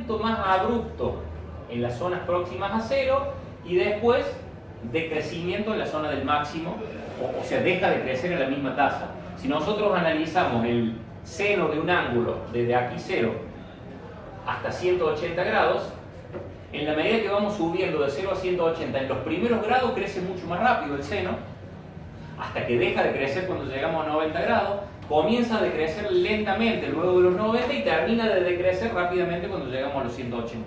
crecimiento más abrupto en las zonas próximas a cero y después decrecimiento en la zona del máximo, o sea, deja de crecer a la misma tasa. Si nosotros analizamos el seno de un ángulo desde aquí 0 hasta 180 grados, en la medida que vamos subiendo de 0 a 180, en los primeros grados crece mucho más rápido el seno, hasta que deja de crecer cuando llegamos a 90 grados, comienza a decrecer lentamente luego de los 90 y termina de decrecer rápidamente cuando llegamos a los 180.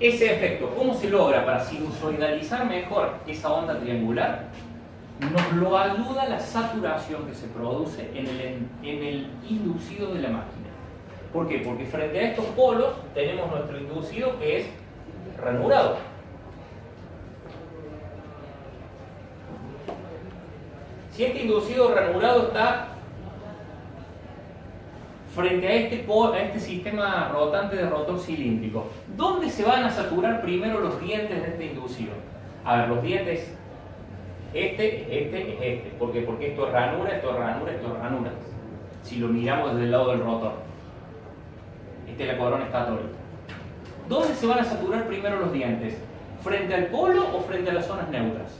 Ese efecto, ¿cómo se logra para sinusoidalizar mejor esa onda triangular? Nos lo ayuda la saturación que se produce en el inducido de la máquina. ¿Por qué? Porque frente a estos polos tenemos nuestro inducido que es ranurado. Si este inducido ranurado está frente a este sistema rotante de rotor cilíndrico, ¿dónde se van a saturar primero los dientes de este inducido? A ver, los dientes, este. ¿Por qué? Porque esto es ranura, esto es ranura, esto es ranura. Si lo miramos desde el lado del rotor. Esta es la corona escatólica. ¿Dónde se van a saturar primero los dientes? ¿Frente al polo o frente a las zonas neutras?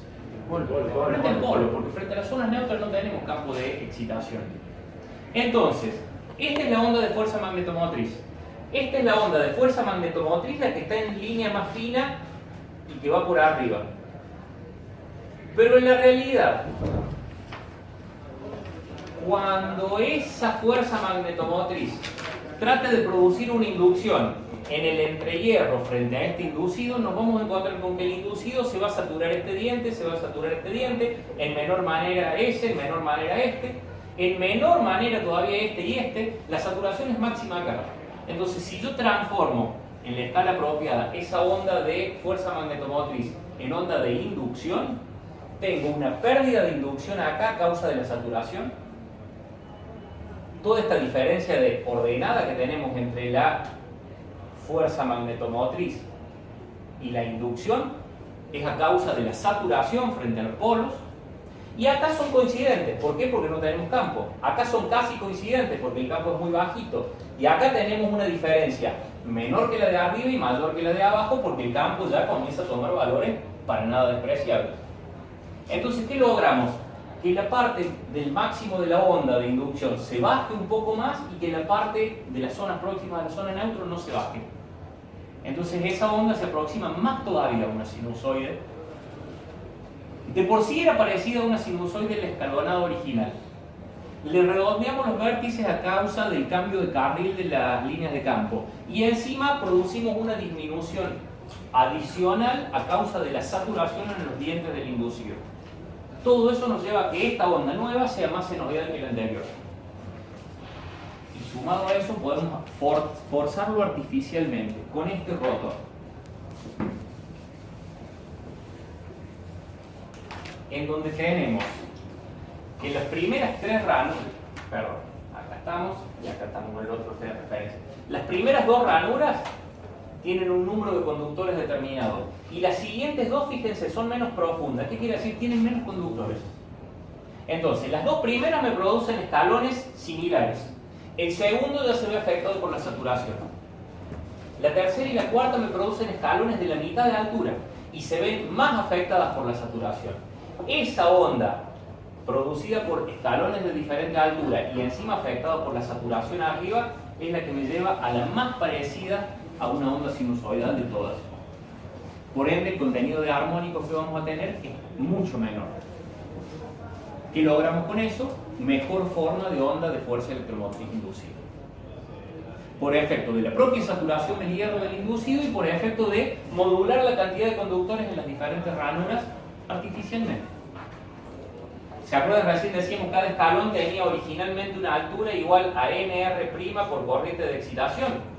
Frente al polo, porque frente a las zonas neutras no tenemos campo de excitación. Entonces, esta es la onda de fuerza magnetomotriz. Esta es la onda de fuerza magnetomotriz, la que está en línea más fina y que va por arriba. Pero en la realidad, cuando esa fuerza magnetomotriz trata de producir una inducción en el entrehierro frente a este inducido, nos vamos a encontrar con que el inducido se va a saturar este diente, se va a saturar este diente, en menor manera ese, en menor manera este, en menor manera todavía este y este. La saturación es máxima acá. Entonces, si yo transformo en la escala apropiada esa onda de fuerza magnetomotriz en onda de inducción, tengo una pérdida de inducción acá a causa de la saturación. Toda esta diferencia de ordenada que tenemos entre la fuerza magnetomotriz y la inducción es a causa de la saturación frente a los polos. Y acá son coincidentes. ¿Por qué? Porque no tenemos campo. Acá son casi coincidentes porque el campo es muy bajito. Y acá tenemos una diferencia menor que la de arriba y mayor que la de abajo porque el campo ya comienza a tomar valores para nada despreciables. Entonces, ¿qué logramos? Que la parte del máximo de la onda de inducción se baje un poco más y que la parte de las zonas próximas a la zona neutro no se baje. Entonces esa onda se aproxima más todavía a una sinusoide. De por sí era parecida a una sinusoide del escalonado original. Le redondeamos los vértices a causa del cambio de carril de las líneas de campo. Y encima producimos una disminución adicional a causa de la saturación en los dientes del inducido. Todo eso nos lleva a que esta onda nueva sea más senoidal que la anterior. Y sumado a eso podemos forzarlo artificialmente con este rotor. En donde tenemos que las primeras tres ranuras, perdón, acá estamos y acá estamos en el otro de referencia. Las primeras dos ranuras tienen un número de conductores determinado. Y las siguientes dos, fíjense, son menos profundas. ¿Qué quiere decir? Tienen menos conductores. Entonces, las dos primeras me producen escalones similares. El segundo ya se ve afectado por la saturación. La tercera y la cuarta me producen escalones de la mitad de altura y se ven más afectadas por la saturación. Esa onda producida por escalones de diferente altura y encima afectada por la saturación arriba es la que me lleva a la más parecida a una onda sinusoidal de todas. Por ende, el contenido de armónicos que vamos a tener es mucho menor. ¿Qué logramos con eso? Mejor forma de onda de fuerza electromotriz inducida. Por efecto de la propia saturación del hierro del inducido y por efecto de modular la cantidad de conductores en las diferentes ranuras artificialmente. ¿Se acuerdan? Recién decíamos que cada escalón tenía originalmente una altura igual a Nr' por corriente de excitación.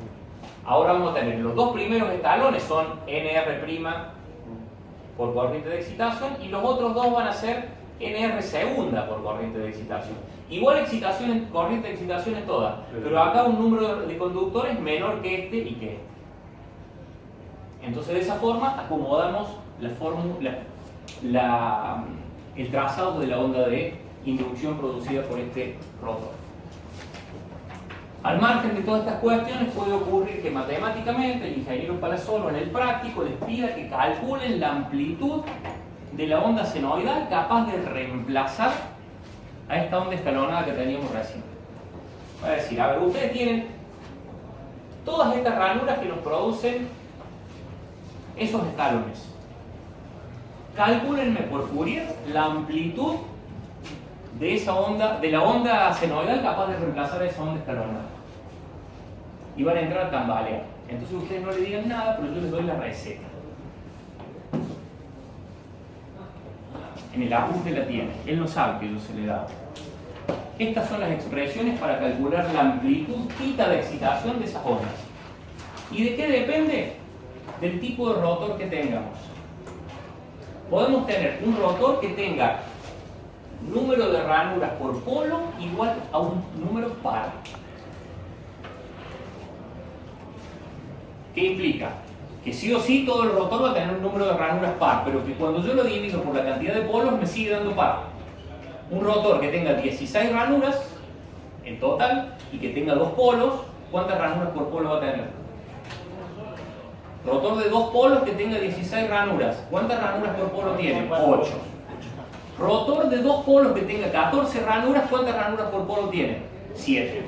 Ahora vamos a tener los dos primeros escalones son Nr' por corriente de excitación y los otros dos van a ser Nr segunda por corriente de excitación. Igual excitación, corriente de excitación en todas, pero acá un número de conductores menor que este y que este. Entonces de esa forma acomodamos el trazado de la onda de inducción producida por este rotor. Al margen de todas estas cuestiones puede ocurrir que matemáticamente el ingeniero Palazzolo en el práctico les pida que calculen la amplitud de la onda senoidal capaz de reemplazar a esta onda escalonada que teníamos recién. Va a decir, a ver, ustedes tienen todas estas ranuras que nos producen esos escalones. Calcúlenme por Fourier la amplitud de esa onda, de la onda senoidal capaz de reemplazar a esa onda escalonada. Y van a entrar a tambalear. Entonces ustedes no le digan nada, pero yo les doy la receta. En el apunte la tiene. Él no sabe que yo se le he dado. Estas son las expresiones para calcular la amplitud theta de excitación de esas ondas. ¿Y de qué depende? Del tipo de rotor que tengamos. Podemos tener un rotor que tenga número de ranuras por polo igual a un número par. ¿Qué implica? Que sí o sí todo el rotor va a tener un número de ranuras par, pero que cuando yo lo divido por la cantidad de polos me sigue dando par. Un rotor que tenga 16 ranuras en total y que tenga 2 polos, ¿cuántas ranuras por polo va a tener? Rotor de 2 polos que tenga 16 ranuras, ¿cuántas ranuras por polo tiene? 8. Rotor de 2 polos que tenga 14 ranuras, ¿cuántas ranuras por polo tiene? 7.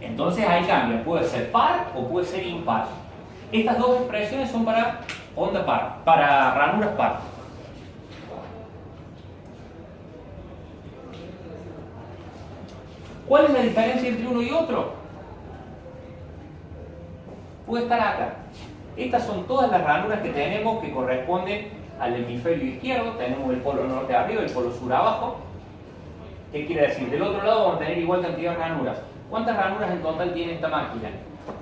Entonces ahí cambia, puede ser par o puede ser impar. Estas dos expresiones son para onda par, para ranuras par. ¿Cuál es la diferencia entre uno y otro? Puede estar acá. Estas son todas las ranuras que tenemos que corresponden al hemisferio izquierdo. Tenemos el polo norte arriba y el polo sur abajo. ¿Qué quiere decir? Del otro lado vamos a tener igual cantidad de ranuras. ¿Cuántas ranuras en total tiene esta máquina?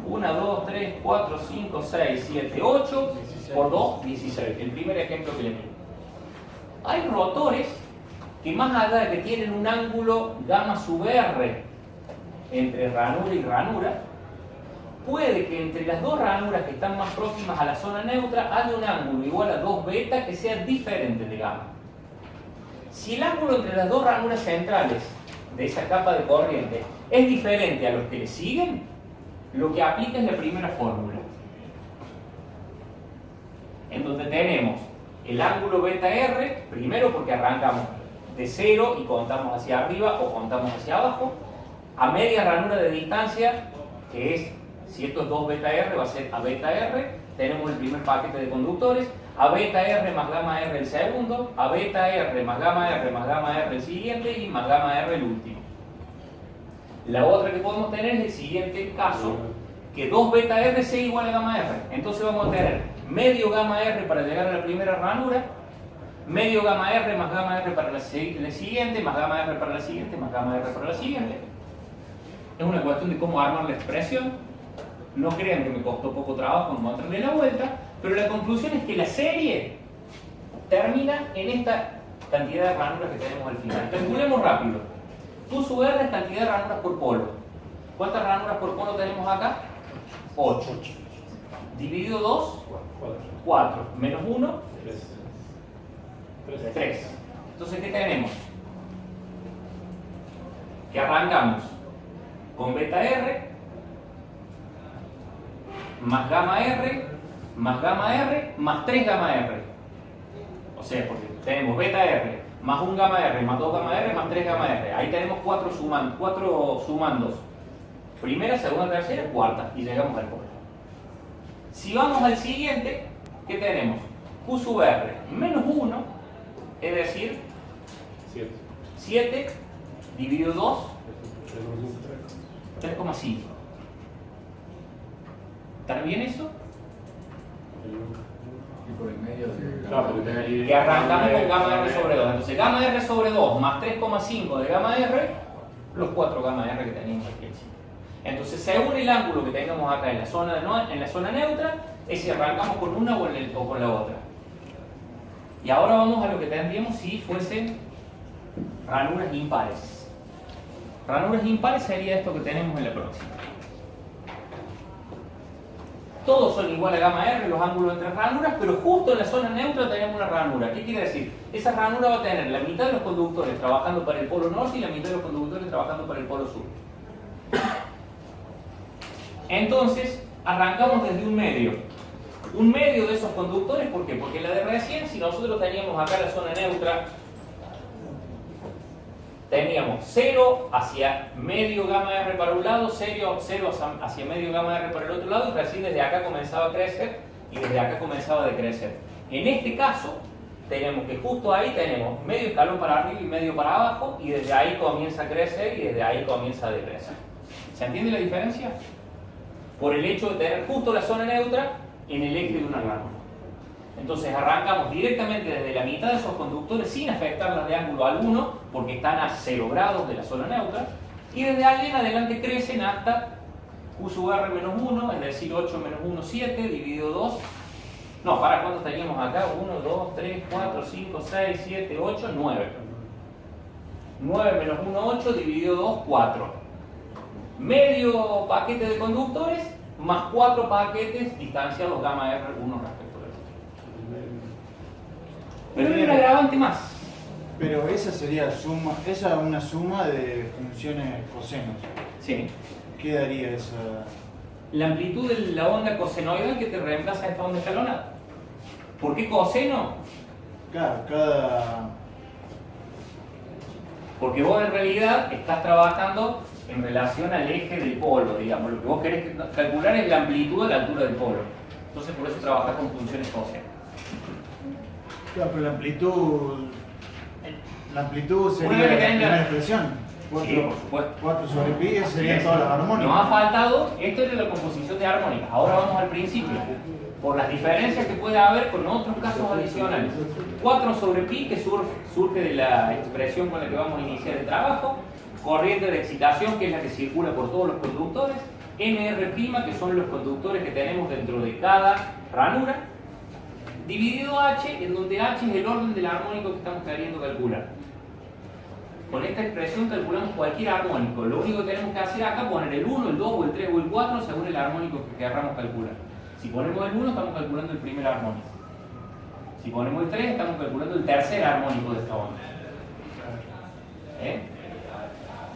1, 2, 3, 4, 5, 6, 7, 8, por 2, 16. El primer ejemplo que le di. Hay rotores que más allá de que tienen un ángulo gamma sub R entre ranura y ranura, puede que entre las dos ranuras que están más próximas a la zona neutra haya un ángulo igual a 2 beta que sea diferente de gamma. Si el ángulo entre las dos ranuras centrales de esa capa de corriente es diferente a los que le siguen, lo que aplica es la primera fórmula, en donde tenemos el ángulo beta R, primero porque arrancamos de 0 y contamos hacia arriba o contamos hacia abajo, a media ranura de distancia, que es, si esto es 2 beta R, va a ser a beta R, tenemos el primer paquete de conductores, a beta R más gamma R el segundo, a beta R más gamma R el siguiente y más gamma R el último. La otra que podemos tener es el siguiente caso, que 2 beta R sea igual a gamma R. Entonces vamos a tener medio gamma R para llegar a la primera ranura, medio gamma R más gamma R para la siguiente, más gamma R para la siguiente, más gamma R para la siguiente. Es una cuestión de cómo armar la expresión. No crean que me costó poco trabajo encontrarle la vuelta, pero la conclusión es que la serie termina en esta cantidad de ranuras que tenemos al final. Calculemos rápido. Q sub R es cantidad de ranuras por polo. ¿Cuántas ranuras por polo tenemos acá? 8. Dividido 2, 4. Menos 1, 3. Entonces, ¿qué tenemos? Que arrancamos con beta R, más gamma R, más gamma R, más 3 gamma R. O sea, porque tenemos beta R, más 1 gamma R, más 2 gamma R, más 3 gamma R. Ahí tenemos 4 sumandos. Primera, segunda, tercera, cuarta. Y llegamos al polo. Si vamos al siguiente, ¿qué tenemos? Q sub R menos 1, es decir, 7 dividido 2, 3,5. ¿Está bien eso? Que arrancamos con gamma R sobre 2. Entonces, gamma R sobre 2 más 3,5 de gamma R, los 4 gamma R que teníamos aquí. Entonces, según el ángulo que tengamos acá en la zona neutra, es si arrancamos con una o con la otra. Y ahora vamos a lo que tendríamos si fuesen ranuras impares. Ranuras impares sería esto que tenemos en la próxima. Todos son igual a gamma R, los ángulos entre ranuras, pero justo en la zona neutra tenemos una ranura. ¿Qué quiere decir? Esa ranura va a tener la mitad de los conductores trabajando para el polo norte y la mitad de los conductores trabajando para el polo sur. Entonces, arrancamos desde un medio. Un medio de esos conductores, ¿por qué? Porque la de recién, si nosotros teníamos acá la zona neutra, teníamos 0 hacia medio gamma R para un lado, 0 hacia medio gamma R para el otro lado, y recién desde acá comenzaba a crecer y desde acá comenzaba a decrecer. En este caso, tenemos que justo ahí tenemos medio escalón para arriba y medio para abajo, y desde ahí comienza a crecer y desde ahí comienza a decrecer. ¿Se entiende la diferencia? Por el hecho de tener justo la zona neutra en el eje de una ranura. Entonces arrancamos directamente desde la mitad de esos conductores sin afectarlas de ángulo alguno, porque están a 0 grados de la zona neutra, y desde ahí en adelante crecen hasta Q sub R menos 1, es decir, 8 menos 1, 7, dividido 2. No, ¿para cuántos teníamos acá? 1, 2, 3, 4, 5, 6, 7, 8, 9. 9 menos 1, 8, dividido 2, 4. Medio paquete de conductores más 4 paquetes distanciados gamma R uno respecto del otro. Pero hay un agravante más. Pero esa sería una suma de funciones cosenos. Sí. ¿Qué daría esa? La amplitud de la onda cosenoidal que te reemplaza esta onda escalonada. ¿Por qué coseno? Claro, Porque vos en realidad estás trabajando en relación al eje del polo, digamos. Lo que vos querés calcular es la amplitud de la altura del polo. Entonces por eso trabajás con funciones cosenas. Claro, pero la amplitud sería Una vez que la tenga- primera expresión. Sí, por supuesto. 4 sobre pi serían todas las armónicas. Nos ha faltado, esto es la composición de armónicas. Ahora vamos al principio, por las diferencias que puede haber con otros casos adicionales. 4 sobre pi, que surge de la expresión con la que vamos a iniciar el trabajo. Corriente de excitación, que es la que circula por todos los conductores. NR', que son los conductores que tenemos dentro de cada ranura. Dividido H, en donde H es el orden del armónico que estamos queriendo calcular. Con esta expresión calculamos cualquier armónico. Lo único que tenemos que hacer acá es poner el 1, el 2, o el 3 o el 4 según el armónico que queramos calcular. Si ponemos el 1, estamos calculando el primer armónico. Si ponemos el 3, estamos calculando el tercer armónico de esta onda.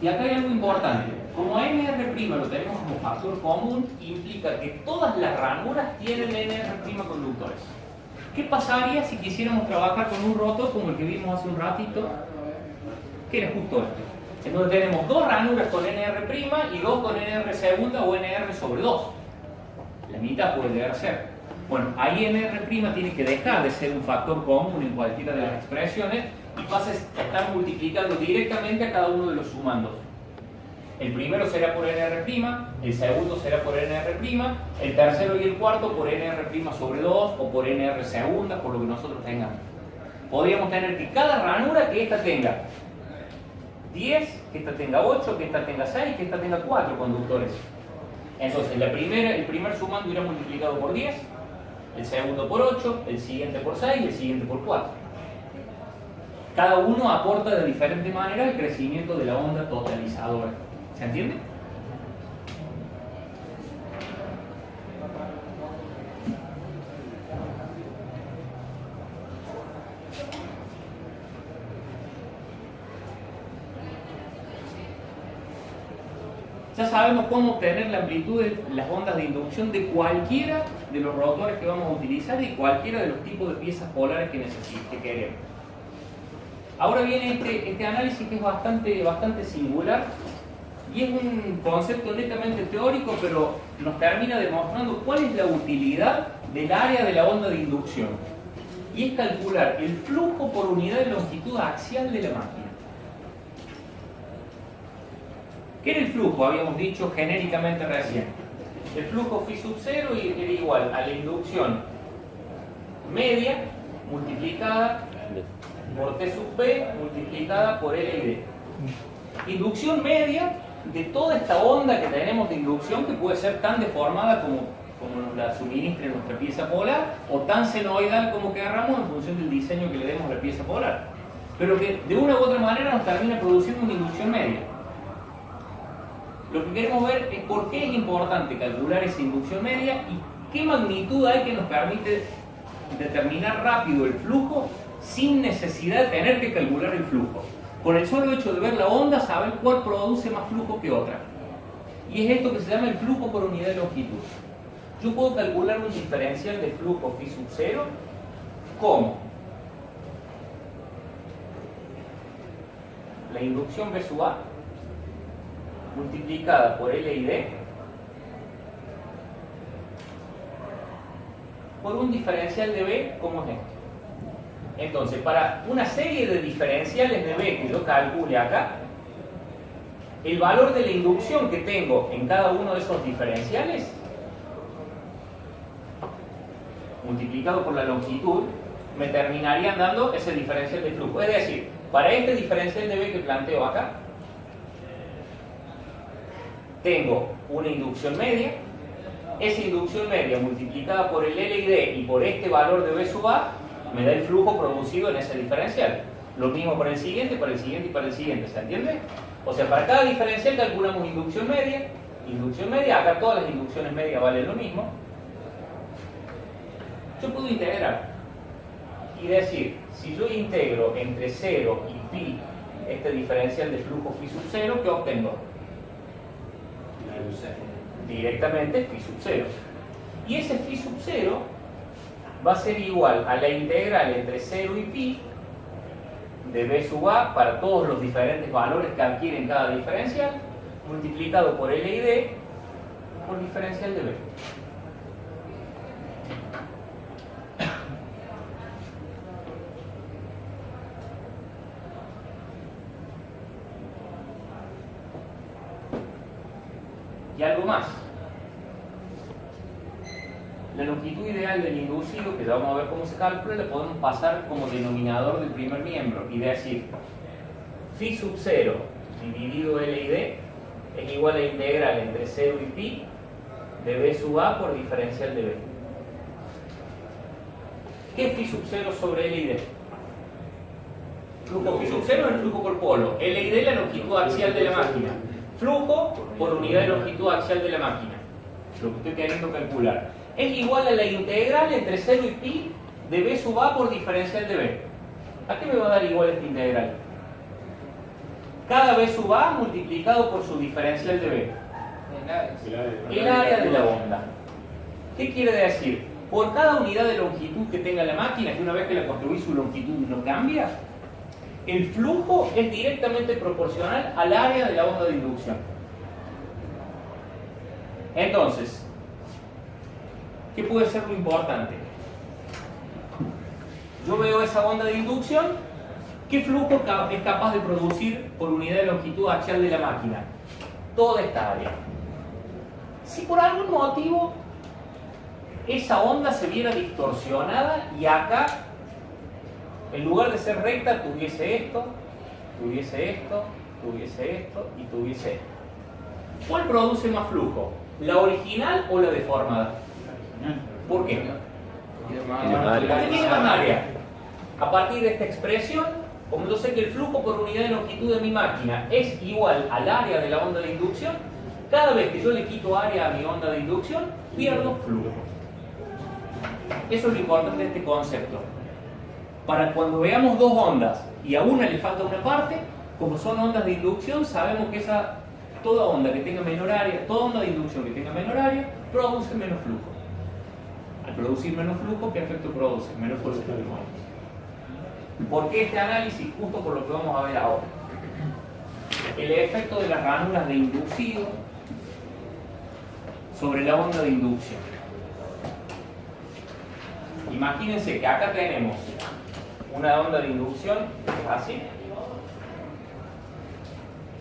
Y acá hay algo importante. Como NR' lo tenemos como factor común, implica que todas las ranuras tienen NR' conductores. ¿Qué pasaría si quisiéramos trabajar con un rotor como el que vimos hace un ratito? Que era justo este. En donde tenemos dos ranuras con NR' y dos con NR segunda o NR sobre 2. La mitad puede llegar a ser. Bueno, ahí NR' tiene que dejar de ser un factor común en cualquiera de las expresiones y pasa a estar multiplicando directamente a cada uno de los sumandos. El primero será por NR', el segundo será por NR', el tercero y el cuarto por NR' sobre 2 o por NR segunda, por lo que nosotros tengamos. Podríamos tener que cada ranura que esta tenga 10, que esta tenga 8, que esta tenga 6, que esta tenga 4 conductores. Entonces el primer sumando irá multiplicado por 10, el segundo por 8, el siguiente por 6 y el siguiente por 4. Cada uno aporta de diferente manera el crecimiento de la onda totalizadora. ¿Se entiende? Ya sabemos cómo obtener la amplitud de las ondas de inducción de cualquiera de los rotores que vamos a utilizar y cualquiera de los tipos de piezas polares que queremos. Ahora viene este análisis que es bastante singular y es un concepto netamente teórico, pero nos termina demostrando cuál es la utilidad del área de la onda de inducción. Y es calcular el flujo por unidad de longitud axial de la máquina. ¿Qué era el flujo? Habíamos dicho genéricamente recién. El flujo phi sub 0 era igual a la inducción media multiplicada por T sub P multiplicada por L y D. Inducción media de toda esta onda que tenemos de inducción, que puede ser tan deformada como nos la suministre nuestra pieza polar, o tan senoidal como queramos en función del diseño que le demos a la pieza polar. Pero que de una u otra manera nos termina produciendo una inducción media. Lo que queremos ver es por qué es importante calcular esa inducción media y qué magnitud hay que nos permite determinar rápido el flujo sin necesidad de tener que calcular el flujo. Con el solo hecho de ver la onda, saber cuál produce más flujo que otra. Y es esto que se llama el flujo por unidad de longitud. Yo puedo calcular un diferencial de flujo phi sub 0 como la inducción B sub A multiplicada por L y D por un diferencial de B como es este. Entonces, para una serie de diferenciales de B que yo calcule acá, el valor de la inducción que tengo en cada uno de esos diferenciales multiplicado por la longitud me terminarían dando ese diferencial de flujo. Es decir, para este diferencial de B que planteo acá, tengo una inducción media. Esa inducción media multiplicada por el L y D y por este valor de B sub A me da el flujo producido en ese diferencial. Lo mismo para el siguiente, para el siguiente y para el siguiente, ¿se entiende? O sea, para cada diferencial calculamos inducción media, acá todas las inducciones medias valen lo mismo. Yo puedo integrar y decir, si yo integro entre 0 y pi este diferencial de flujo phi sub 0, ¿qué obtengo? Directamente phi sub 0. Y ese phi sub 0 va a ser igual a la integral entre 0 y pi de B sub A para todos los diferentes valores que adquieren cada diferencial, multiplicado por L y D por diferencial de B. Y algo más. La longitud ideal del inducido, que ya vamos a ver cómo se calcula, le podemos pasar como denominador del primer miembro y decir phi sub 0 dividido L y D es igual a la integral entre 0 y pi de B sub A por diferencial de B. ¿Qué es phi sub 0 sobre L y D? Flujo phi sub 0 es el flujo por polo. L y D la longitud axial de la máquina. Flujo por unidad de longitud axial de la máquina. Lo que estoy queriendo calcular. Es igual a la integral entre 0 y pi de B sub A por diferencial de B. ¿A qué me va a dar igual esta integral? Cada B sub A multiplicado por su diferencial de B. El área de la onda. ¿Qué quiere decir? Por cada unidad de longitud que tenga la máquina, que una vez que la construís su longitud no cambia, el flujo es directamente proporcional al área de la onda de inducción. Entonces, ¿qué puede ser lo importante? Yo veo esa onda de inducción, ¿qué flujo es capaz de producir por unidad de longitud axial de la máquina? Toda esta área. Si por algún motivo esa onda se viera distorsionada y acá, en lugar de ser recta, tuviese esto, tuviese esto, tuviese esto y tuviese esto, ¿cuál produce más flujo? ¿La original o la deformada? ¿Por qué? Porque tiene más área. A partir de esta expresión, como yo sé que el flujo por unidad de longitud de mi máquina es igual al área de la onda de inducción, cada vez que yo le quito área a mi onda de inducción, pierdo flujo. Eso es lo importante de este concepto. Para cuando veamos dos ondas y a una le falta una parte, como son ondas de inducción, sabemos que toda onda que tenga menor área, toda onda de inducción que tenga menor área, produce menos flujo. Al producir menos flujo, ¿qué efecto produce? Menos fuerza de flujo. ¿Por qué este análisis? Justo por lo que vamos a ver ahora. El efecto de las ranuras de inducido sobre la onda de inducción. Imagínense que acá tenemos una onda de inducción así.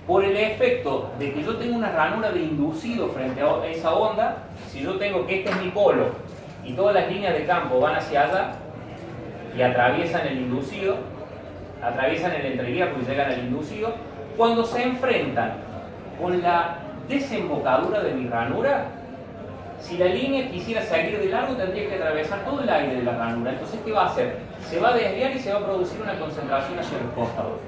Por el efecto de que yo tengo una ranura de inducido frente a esa onda, si yo tengo que este es mi polo y todas las líneas de campo van hacia allá y atraviesan el inducido, atraviesan el entreguerro y llegan al inducido, cuando se enfrentan con la desembocadura de mi ranura, si la línea quisiera seguir de largo tendría que atravesar todo el aire de la ranura. Entonces, ¿qué va a hacer? Se va a desviar y se va a producir una concentración hacia los costados.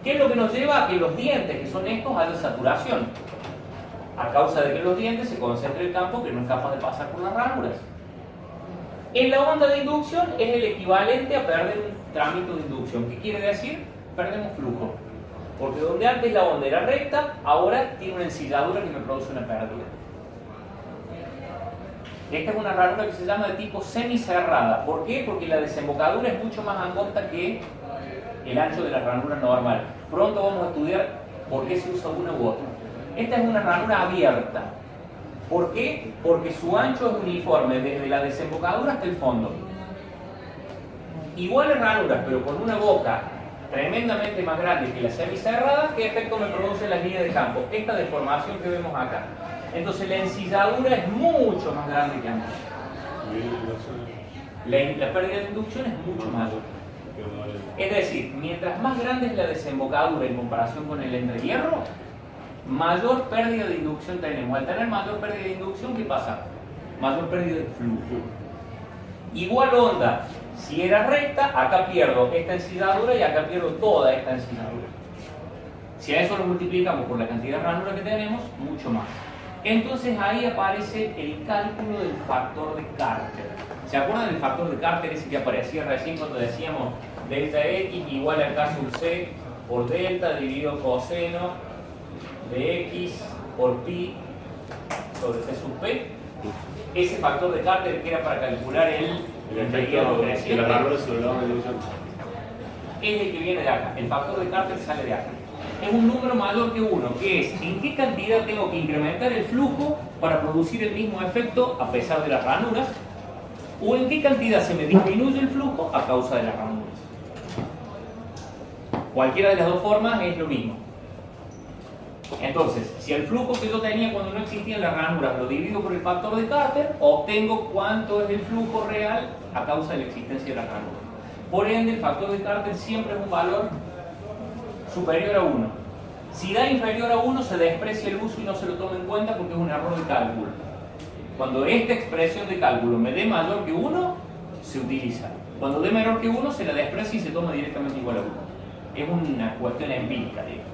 ¿Qué es lo que nos lleva a que los dientes, que son estos, haya saturación? A causa de que en los dientes se concentra el campo que no es capaz de pasar por las ranuras. En la onda de inducción es el equivalente a perder un trámite de inducción. ¿Qué quiere decir? Perdemos flujo. Porque donde antes la onda era recta, ahora tiene una ensilladura que me produce una pérdida. Esta es una ranura que se llama de tipo semicerrada. ¿Por qué? Porque la desembocadura es mucho más angosta que el ancho de la ranura normal. Pronto vamos a estudiar por qué se usa una u otra. Esta es una ranura abierta. ¿Por qué? Porque su ancho es uniforme desde la desembocadura hasta el fondo. Iguales ranuras, pero con una boca tremendamente más grande que la semicerrada, ¿qué efecto me produce las líneas de campo? Esta deformación que vemos acá. Entonces la ensilladura es mucho más grande que antes. La pérdida de inducción es mucho mayor. Es decir, mientras más grande es la desembocadura en comparación con el entrehierro, mayor pérdida de inducción tenemos. Al tener mayor pérdida de inducción, ¿qué pasa? Mayor pérdida de flujo. Igual onda, si era recta, acá pierdo esta ensilladura y acá pierdo toda esta ensilladura. Si a eso lo multiplicamos por la cantidad de ranura que tenemos, mucho más. Entonces ahí aparece el cálculo del factor de Carter. ¿Se acuerdan del factor de Carter ese que aparecía recién cuando decíamos delta X igual a K sub C por delta dividido coseno de X por pi sobre C sub P? Ese factor de Carter que era para calcular el efecto creciente. La ranura se lo de ilusión. Es el que viene de acá. El factor de Carter sale de acá. Es un número mayor que 1, que es en qué cantidad tengo que incrementar el flujo para producir el mismo efecto a pesar de las ranuras, o en qué cantidad se me disminuye el flujo a causa de las ranuras. Cualquiera de las dos formas es lo mismo. Entonces, si el flujo que yo tenía cuando no existían las ranuras lo divido por el factor de Carter, obtengo cuánto es el flujo real a causa de la existencia de las ranuras. Por ende, el factor de Carter siempre es un valor superior a 1. Si da inferior a 1, se desprecia el uso y no se lo toma en cuenta porque es un error de cálculo. Cuando esta expresión de cálculo me dé mayor que 1, se utiliza. Cuando dé menor que 1, se la desprecia y se toma directamente igual a 1. Es una cuestión empírica, digamos.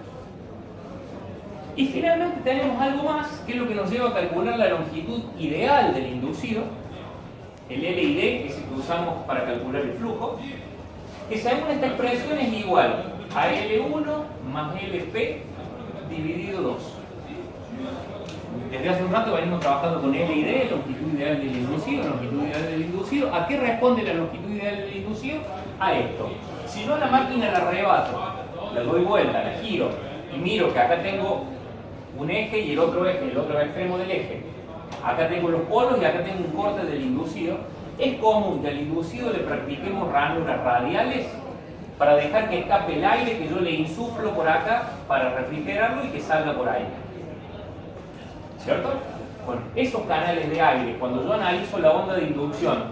Y finalmente tenemos algo más, que es lo que nos lleva a calcular la longitud ideal del inducido, el LID, que es el que usamos para calcular el flujo, que según esta expresión es igual a L1 más LP dividido 2. Desde hace un rato venimos trabajando con LID, longitud ideal del inducido, longitud ideal del inducido. ¿A qué responde la longitud ideal del inducido? A esto. Si yo a la máquina la arrebato, la doy vuelta, la giro y miro que acá tengo un eje y el otro eje, el otro extremo del eje, acá tengo los polos y acá tengo un corte del inducido, es común que al inducido le practiquemos ranuras radiales para dejar que escape el aire que yo le insuflo por acá para refrigerarlo y que salga por ahí. ¿Cierto? Bueno, esos canales de aire, cuando yo analizo la onda de inducción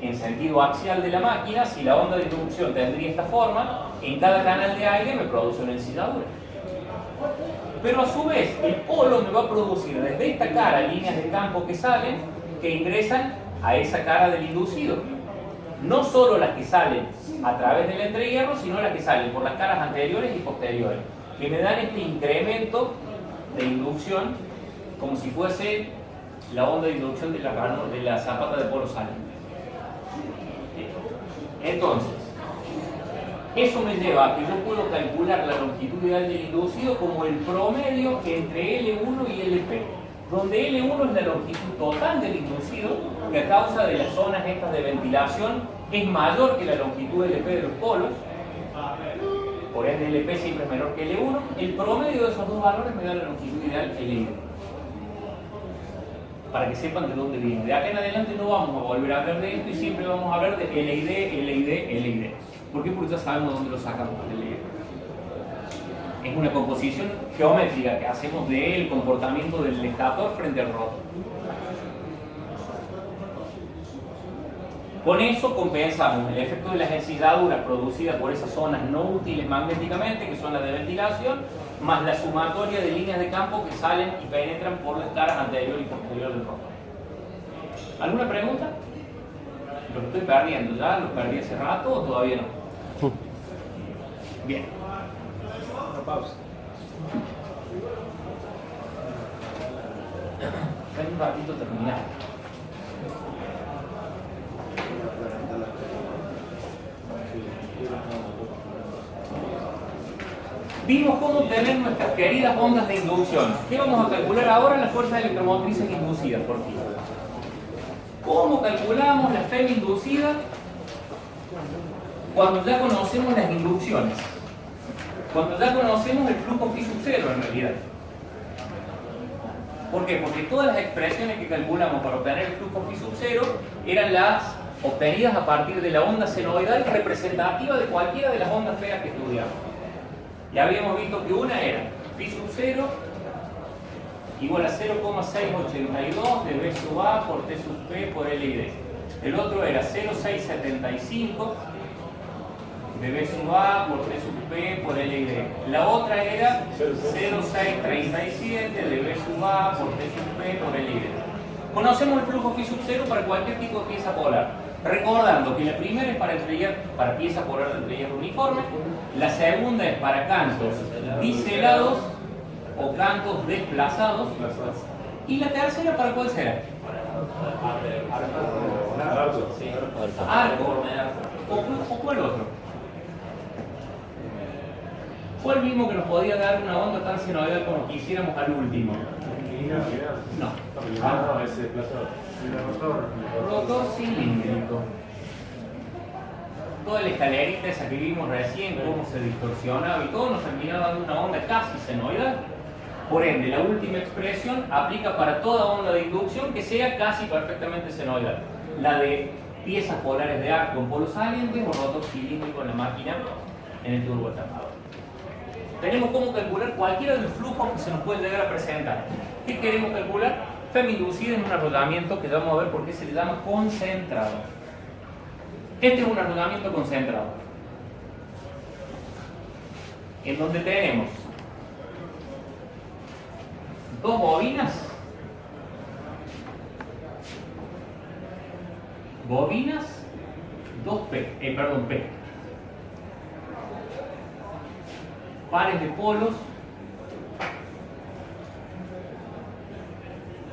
en sentido axial de la máquina, si la onda de inducción tendría esta forma, en cada canal de aire me produce una ensilladura. Pero a su vez, el polo me va a producir desde esta cara líneas de campo que salen, que ingresan a esa cara del inducido. No solo las que salen a través del entrehierro, sino las que salen por las caras anteriores y posteriores, que me dan este incremento de inducción como si fuese la onda de inducción de la zapata de polo salen. Entonces, eso me lleva a que yo puedo calcular la longitud ideal del inducido como el promedio entre L1 y LP, donde L1 es la longitud total del inducido, que a causa de las zonas estas de ventilación es mayor que la longitud LP de los polos, por ende LP siempre es menor que L1. El promedio de esos dos valores me da la longitud ideal LI. Para que sepan de dónde viene. De acá en adelante no vamos a volver a hablar de esto y siempre vamos a hablar de LID, LID, LID. ¿Por qué? Porque ya sabemos dónde lo sacamos el LID. Es una composición geométrica que hacemos del comportamiento del estator frente al rotor. Con eso compensamos el efecto de las ensilladuras producidas por esas zonas no útiles magnéticamente, que son las de ventilación, más la sumatoria de líneas de campo que salen y penetran por las caras anterior y posterior del rotor. ¿Alguna pregunta? Los estoy perdiendo, ¿ya? ¿Los perdí hace rato o todavía no? Bien. Una pausa. En un ratito terminar. Vimos cómo obtener nuestras queridas ondas de inducción. ¿Qué vamos a calcular ahora? Las fuerzas electromotrices inducidas, por fin. ¿Cómo calculamos la FEM inducida? Cuando ya conocemos las inducciones. Cuando ya conocemos el flujo phi sub 0 en realidad. ¿Por qué? Porque todas las expresiones que calculamos para obtener el flujo phi sub 0 eran las obtenidas a partir de la onda senoidal representativa de cualquiera de las ondas feas que estudiamos. Ya habíamos visto que una era phi sub 0 igual a 0,682 de B sub A por T sub P por L y D. El otro era 0,675 de B sub A por T sub P por L y D. La otra era 0,637 de B sub A por T sub P por L y D. Conocemos el flujo phi sub 0 para cualquier tipo de pieza polar. Recordando que la primera es para pieza polar de entrellas uniforme, la segunda es para cantos biselados o cantos desplazados, y la tercera ¿para cuál será? Arco. ¿O cuál otro? ¿Cuál mismo que nos podía dar una onda tan senoidal como quisiéramos al último? No. Ah, ese desplazado. Rotor cilíndrico. Toda la escalerita esa que vimos recién, cómo se distorsionaba y todo, nos terminaba dando una onda casi senoidal. Por ende, la última expresión aplica para toda onda de inducción que sea casi perfectamente senoidal. La de piezas polares de arco en polos salientes o rotor cilíndrico en la máquina en el turbotapador. Tenemos cómo calcular cualquiera de los flujos que se nos pueden llegar a presentar. ¿Qué queremos calcular? FEM inducida en un arrollamiento que vamos a ver por qué se le llama concentrado. Este es un arrollamiento concentrado, en donde tenemos dos bobinas, dos P, pares de polos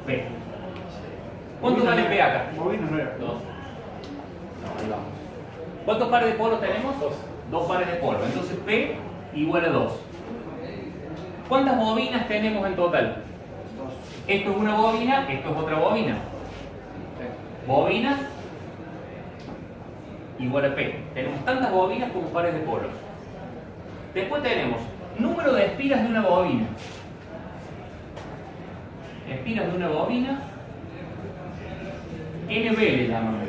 P. ¿Cuánto vale P acá? Bobina no era. Dos. ¿Cuántos pares de polos tenemos? Dos pares de polos. Entonces P igual a 2. ¿Cuántas bobinas tenemos en total? Esto es una bobina, esto es otra bobina. Bobina igual a P. Tenemos tantas bobinas como pares de polos. Después tenemos número de espiras de una bobina. Espiras de una bobina, NB le llamamos.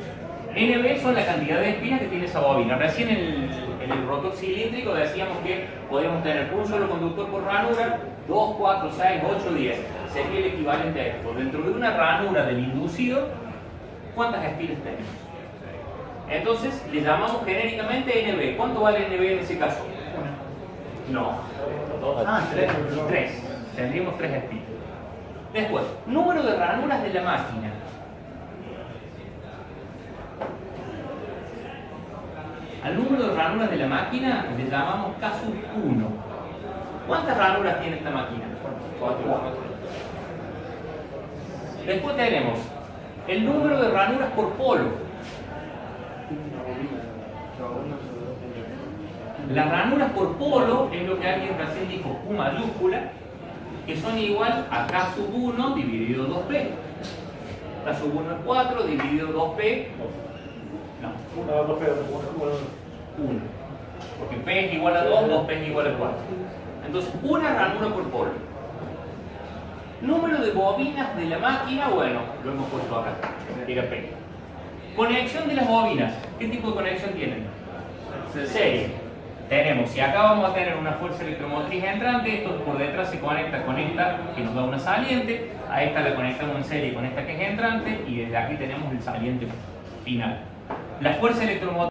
NB son la cantidad de espinas que tiene esa bobina. Recién en el rotor cilíndrico decíamos que podíamos tener un solo conductor por ranura, 2, 4, 6, 8, 10. Sería el equivalente a esto. Dentro de una ranura del inducido, ¿cuántas espinas tenemos? Entonces le llamamos genéricamente NB. ¿Cuánto vale NB en ese caso? No. 3. Tendríamos 3 espinas. Después, número de ranuras de la máquina. Al número de ranuras de la máquina le llamamos K sub 1. ¿Cuántas ranuras tiene esta máquina? 4. Después tenemos el número de ranuras por polo. Las ranuras por polo es lo que alguien recién dijo, Q mayúscula, que son igual a K sub 1 dividido 2P. K sub 1 es 4, dividido 2P. No. 1. Porque P es igual a 2, 2P es igual a 4. Entonces, una ranura por polo. Número de bobinas de la máquina, bueno, lo hemos puesto acá. Era P. Conexión de las bobinas. ¿Qué tipo de conexión tienen? Serie. Tenemos, si acá vamos a tener una fuerza electromotriz entrante, esto por detrás se conecta con esta que nos da una saliente, a esta la conectamos en serie con esta que es entrante y desde aquí tenemos el saliente final. La fuerza electromotriz